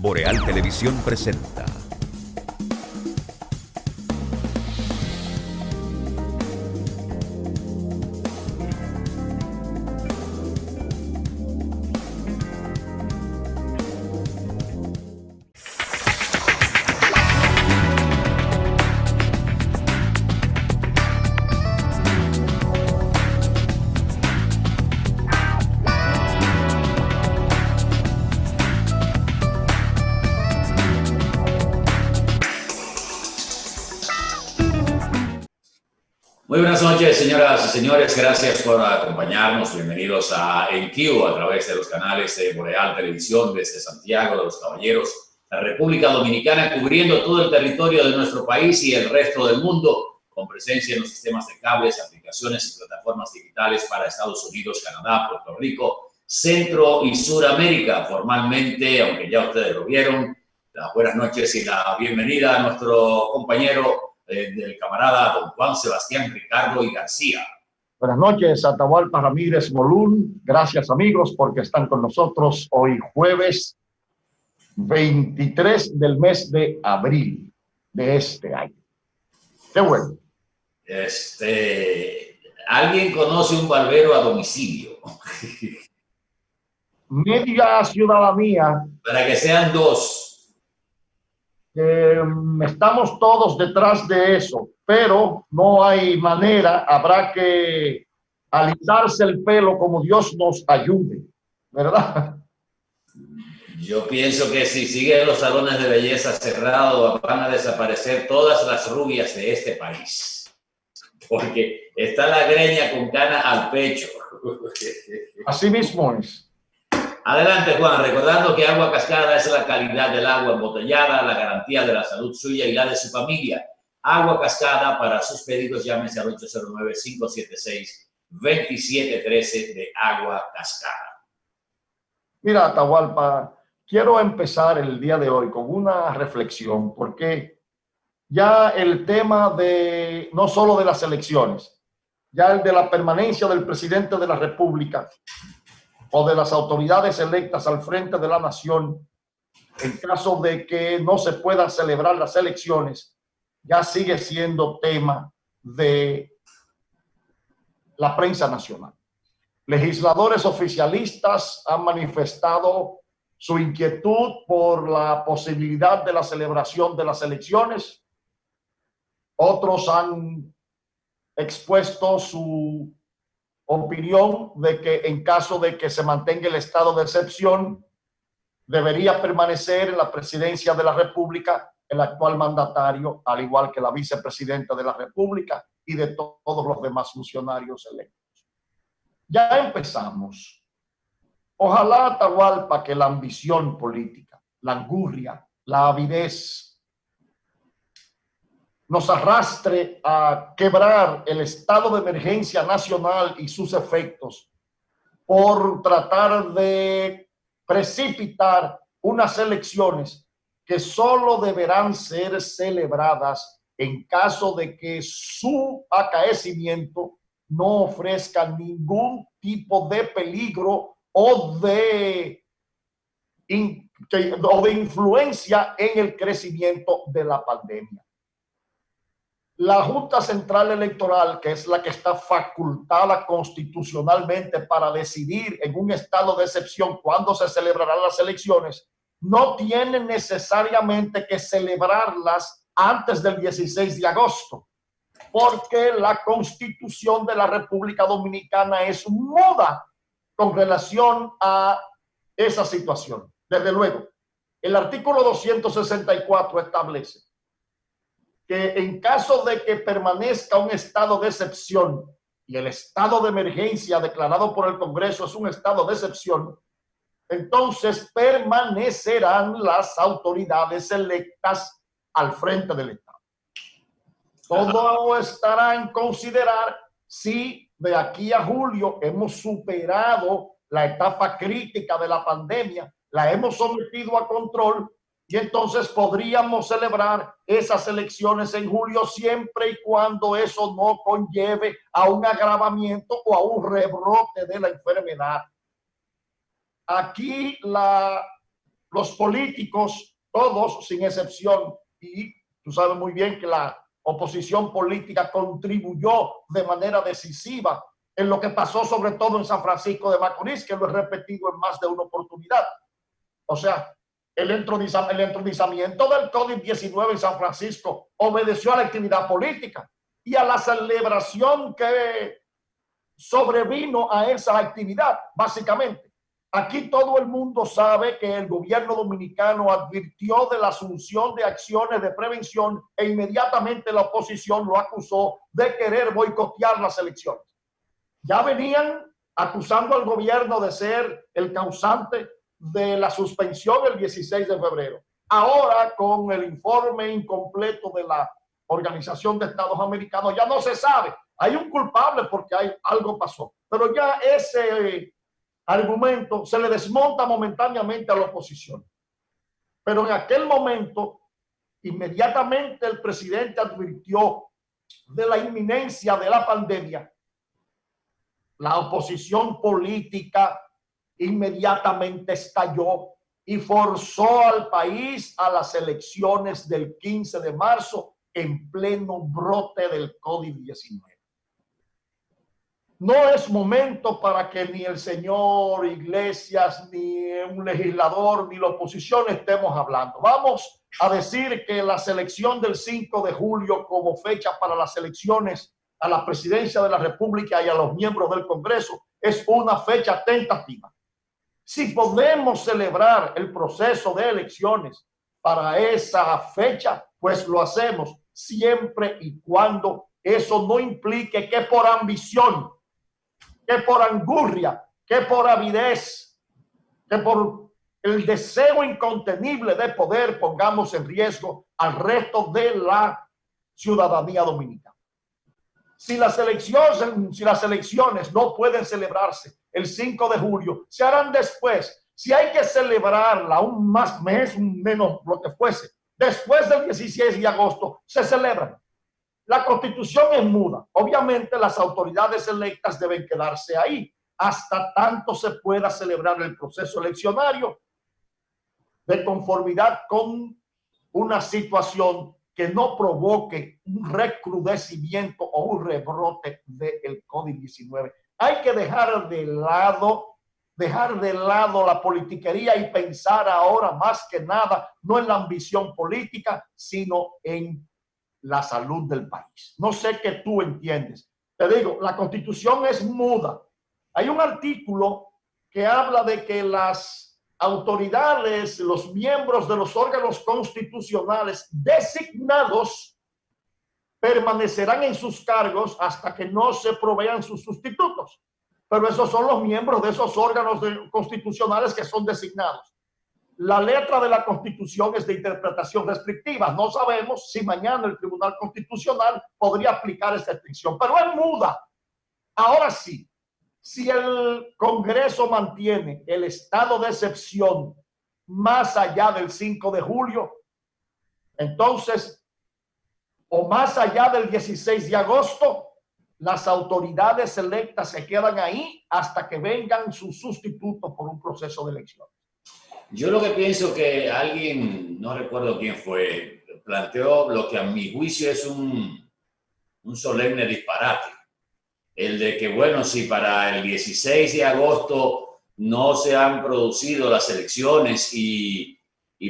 Boreal Televisión presenta. Muy buenas noches, señoras y señores. Gracias por acompañarnos. Bienvenidos a EnQ a través de los canales de Boreal Televisión desde Santiago de los Caballeros, la República Dominicana, cubriendo todo el territorio de nuestro país y el resto del mundo, con presencia en los sistemas de cables, aplicaciones y plataformas digitales para Estados Unidos, Canadá, Puerto Rico, Centro y Suramérica. Formalmente, aunque ya ustedes lo vieron, las buenas noches y la bienvenida a nuestro compañero del camarada don Juan Sebastián Ricardo y García. Buenas noches, Atahualpa Ramírez Molún. Gracias, amigos, porque están con nosotros hoy jueves 23 del mes de abril de este año. Qué bueno. ¿Alguien conoce un barbero a domicilio? Media ciudadanía. Para que sean dos. Estamos todos detrás de eso, pero no hay manera. Habrá que alisarse el pelo como Dios nos ayude, ¿verdad? Yo pienso que si siguen los salones de belleza cerrados, van a desaparecer todas las rubias de este país. Porque está la greña con cana al pecho. Así mismo es. Adelante, Juan, recordando que Agua Cascada es la calidad del agua embotellada, la garantía de la salud suya y la de su familia. Agua Cascada, para sus pedidos llámese al 809-576-2713 de Agua Cascada. Mira, Atahualpa, quiero empezar el día de hoy con una reflexión, porque ya el tema de no solo de las elecciones, ya el de la permanencia del presidente de la República o de las autoridades electas al frente de la nación, en caso de que no se puedan celebrar las elecciones, ya sigue siendo tema de la prensa nacional. Legisladores oficialistas han manifestado su inquietud por la posibilidad de la celebración de las elecciones. Otros han expuesto su opinión de que en caso de que se mantenga el estado de excepción, debería permanecer en la presidencia de la República el actual mandatario, al igual que la vicepresidenta de la República y de todos los demás funcionarios electos. Ya empezamos. Ojalá, Atahualpa, que la ambición política, la angurria, la avidez nos arrastre a quebrar el estado de emergencia nacional y sus efectos por tratar de precipitar unas elecciones que solo deberán ser celebradas en caso de que su acaecimiento no ofrezca ningún tipo de peligro o de influencia en el crecimiento de la pandemia. La Junta Central Electoral, que es la que está facultada constitucionalmente para decidir en un estado de excepción cuándo se celebrarán las elecciones, no tiene necesariamente que celebrarlas antes del 16 de agosto, porque la Constitución de la República Dominicana es muda con relación a esa situación. Desde luego, el artículo 264 establece que en caso de que permanezca un estado de excepción, y el estado de emergencia declarado por el Congreso es un estado de excepción, entonces permanecerán las autoridades electas al frente del Estado. Todo estará en considerar si de aquí a julio hemos superado la etapa crítica de la pandemia, la hemos sometido a control, y entonces podríamos celebrar esas elecciones en julio siempre y cuando eso no conlleve a un agravamiento o a un rebrote de la enfermedad. Aquí los políticos, todos sin excepción, y tú sabes muy bien que la oposición política contribuyó de manera decisiva en lo que pasó sobre todo en San Francisco de Macorís, que lo he repetido en más de una oportunidad. O sea, el entronizamiento del COVID-19 en San Francisco obedeció a la actividad política y a la celebración que sobrevino a esa actividad, básicamente. Aquí todo el mundo sabe que el gobierno dominicano advirtió de la asunción de acciones de prevención e inmediatamente la oposición lo acusó de querer boicotear las elecciones. Ya venían acusando al gobierno de ser el causante de la suspensión el 16 de febrero. Ahora, con el informe incompleto de la Organización de Estados Americanos, ya no se sabe. Hay un culpable porque algo pasó. Pero ya ese argumento se le desmonta momentáneamente a la oposición. Pero en aquel momento, inmediatamente el presidente advirtió de la inminencia de la pandemia. La oposición política inmediatamente estalló y forzó al país a las elecciones del 15 de marzo en pleno brote del COVID-19. No es momento para que ni el señor Iglesias, ni un legislador, ni la oposición estemos hablando. Vamos a decir que la selección del 5 de julio como fecha para las elecciones a la presidencia de la República y a los miembros del Congreso es una fecha tentativa. Si podemos celebrar el proceso de elecciones para esa fecha, pues lo hacemos siempre y cuando eso no implique que por ambición, que por angurria, que por avidez, que por el deseo incontenible de poder pongamos en riesgo al resto de la ciudadanía dominicana. Si las elecciones no pueden celebrarse el 5 de julio, se harán después. Si hay que celebrarla un mes, menos lo que fuese, después del 16 de agosto, se celebran. La Constitución es muda. Obviamente las autoridades electas deben quedarse ahí hasta tanto se pueda celebrar el proceso eleccionario de conformidad con una situación que no provoque un recrudecimiento o un rebrote del COVID-19. Hay que dejar de lado la politiquería y pensar ahora más que nada no en la ambición política, sino en la salud del país. No sé qué tú entiendes. Te digo, la Constitución es muda. Hay un artículo que habla de que las autoridades, los miembros de los órganos constitucionales designados permanecerán en sus cargos hasta que no se provean sus sustitutos. Pero esos son los miembros de esos órganos constitucionales que son designados. La letra de la Constitución es de interpretación restrictiva. No sabemos si mañana el Tribunal Constitucional podría aplicar esta extensión, pero es muda. Ahora sí, si el Congreso mantiene el estado de excepción más allá del 5 de julio, entonces, o más allá del 16 de agosto, las autoridades electas se quedan ahí hasta que vengan sus sustitutos por un proceso de elección. Yo lo que pienso que alguien, no recuerdo quién fue, planteó lo que a mi juicio es un solemne disparate. El de que, bueno, si para el 16 de agosto no se han producido las elecciones y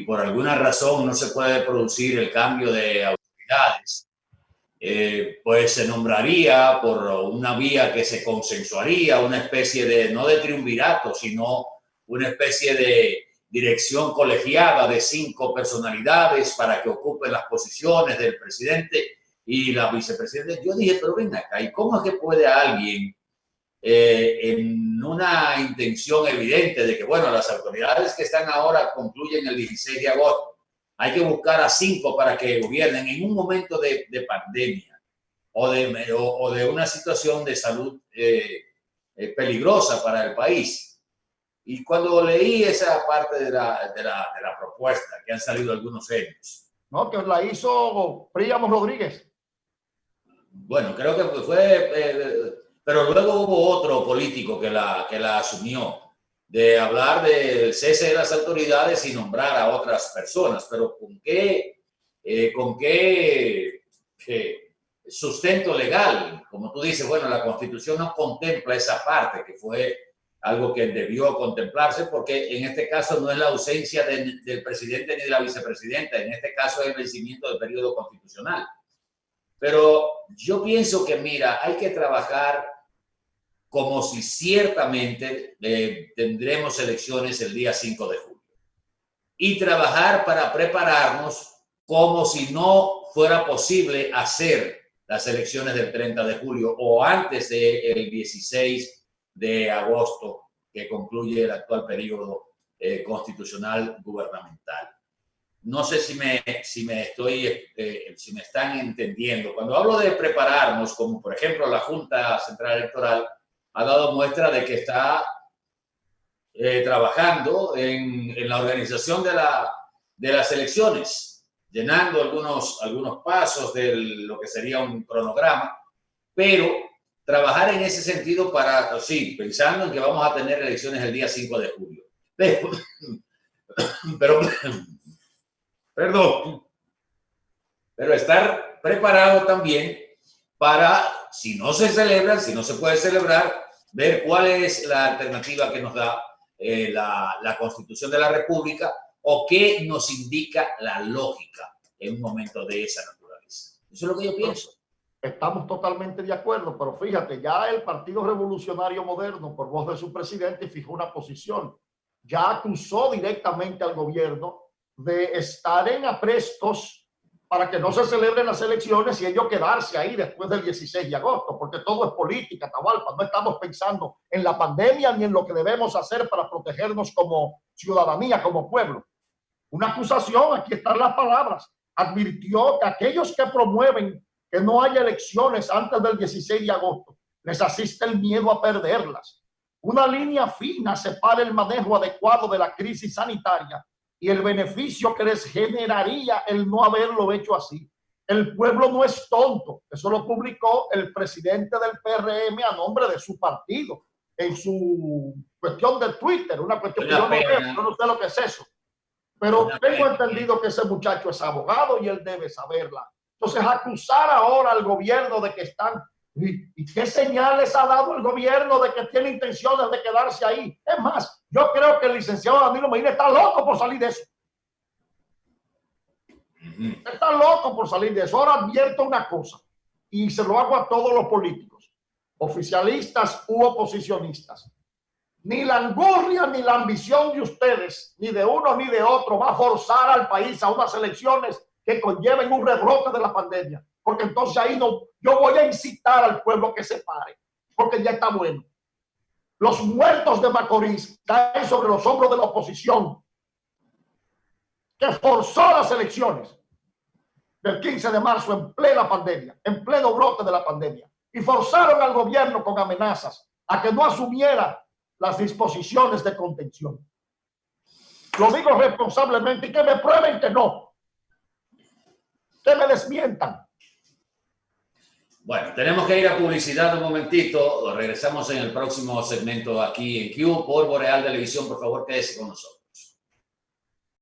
por alguna razón no se puede producir el cambio de autoridades, pues se nombraría por una vía que se consensuaría, una especie de, no de triunvirato, sino una especie de dirección colegiada de 5 personalidades para que ocupen las posiciones del presidente y la vicepresidenta. Yo dije, pero ven acá, ¿y cómo es que puede alguien en una intención evidente de que, bueno, las autoridades que están ahora concluyen el 16 de agosto, hay que buscar a 5 para que gobiernen en un momento de pandemia o de una situación de salud peligrosa para el país? Y cuando leí esa parte de la propuesta, que han salido algunos hechos. No, que la hizo Príamo Rodríguez. Bueno, creo que fue, pero luego hubo otro político que la asumió de hablar del cese de las autoridades y nombrar a otras personas, pero ¿con qué sustento legal? Como tú dices, bueno, la Constitución no contempla esa parte, que fue algo que debió contemplarse, porque en este caso no es la ausencia del presidente ni de la vicepresidenta, en este caso es el vencimiento del periodo constitucional. Pero yo pienso que, mira, hay que trabajar como si ciertamente tendremos elecciones el día 5 de julio y trabajar para prepararnos como si no fuera posible hacer las elecciones del 30 de julio o antes del 16 de agosto, que concluye el actual periodo constitucional gubernamental. No sé si me están entendiendo. Cuando hablo de prepararnos, como por ejemplo la Junta Central Electoral ha dado muestra de que está trabajando en la organización de las elecciones, llenando algunos pasos de lo que sería un cronograma, pero trabajar en ese sentido para, sí, pensando en que vamos a tener elecciones el día 5 de julio. Pero estar preparado también para, si no se celebran, si no se puede celebrar, ver cuál es la alternativa que nos da la Constitución de la República o qué nos indica la lógica en un momento de esa naturaleza. Eso es lo que yo pienso. Estamos totalmente de acuerdo, pero fíjate, ya el Partido Revolucionario Moderno, por voz de su presidente, fijó una posición. Ya acusó directamente al gobierno de estar en aprestos para que no se celebren las elecciones y ellos quedarse ahí después del 16 de agosto, porque todo es política, Atahualpa. No estamos pensando en la pandemia ni en lo que debemos hacer para protegernos como ciudadanía, como pueblo. Una acusación, aquí están las palabras, advirtió que aquellos que promueven que no haya elecciones antes del 16 de agosto, les asiste el miedo a perderlas. Una línea fina separa el manejo adecuado de la crisis sanitaria y el beneficio que les generaría el no haberlo hecho así. El pueblo no es tonto. Eso lo publicó el presidente del PRM a nombre de su partido en su cuestión de Twitter, una cuestión que yo no sé lo que es eso. Pero tengo entendido que ese muchacho es abogado y él debe saberla. Entonces, acusar ahora al gobierno de que están... ¿Y qué señales ha dado el gobierno de que tiene intenciones de quedarse ahí? Es más, yo creo que el licenciado Danilo Medina está loco por salir de eso. Está loco por salir de eso. Ahora advierto una cosa, y se lo hago a todos los políticos, oficialistas u oposicionistas. Ni la angurria ni la ambición de ustedes, ni de uno ni de otro, va a forzar al país a unas elecciones que conlleven un rebrote de la pandemia. Porque entonces ahí no, yo voy a incitar al pueblo que se pare, porque ya está bueno. Los muertos de Macorís caen sobre los hombros de la oposición, que forzó las elecciones del 15 de marzo en plena pandemia, en pleno brote de la pandemia, y forzaron al gobierno con amenazas a que no asumiera las disposiciones de contención. Lo digo responsablemente y que me prueben que no, que me desmientan. Bueno, tenemos que ir a publicidad un momentito. Regresamos en el próximo segmento aquí en Q por Boreal Televisión. Por favor, quédese con nosotros.